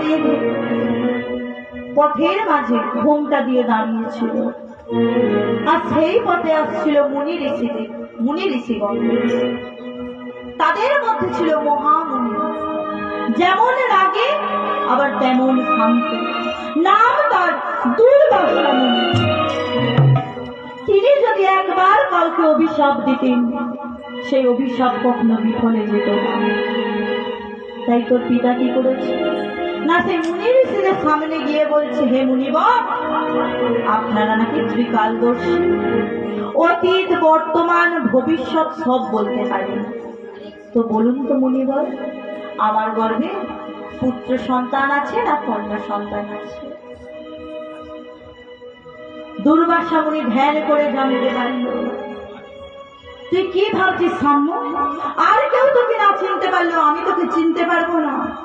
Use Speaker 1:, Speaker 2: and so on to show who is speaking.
Speaker 1: দাঁড়িয়ে পথের মাঝে ঘোমটা দিয়ে দাঁড়িয়েছিল। আর সেই পথে আসছিল মুনি ঋষিগণ। তাদের মধ্যে ছিল মহামুনি, যেমন রাগে আবার তেমন শান্ত। নাম তার দুর্বাসা মুনি। তিনি যদি একবার কাউকে অভিশাপ দিতেন, সেই অভিশাপ কখনো বিফলে যেত না। তাই তোর পিতা কি করেছে না, সেই মুনি ঋষিদের সামনে গিয়ে বলছে, হে মুনিবর, আপনারা নাকি ত্রিকালদর্শী, অতীত বর্তমান ভবিষ্যৎ সব বলতে পারেন। তো বলুন তো মুনিবর, আমার গর্ভে পুত্র সন্তান আছে না কন্যা সন্তান আছে? দুর্বাসা মুনি ধ্যান করে জানতে পারল, তুই কি ভাবছিস সাম্য? আর কেউ তোকে না চিনতে পারলেও আমি তোকে চিনতে পারবো না।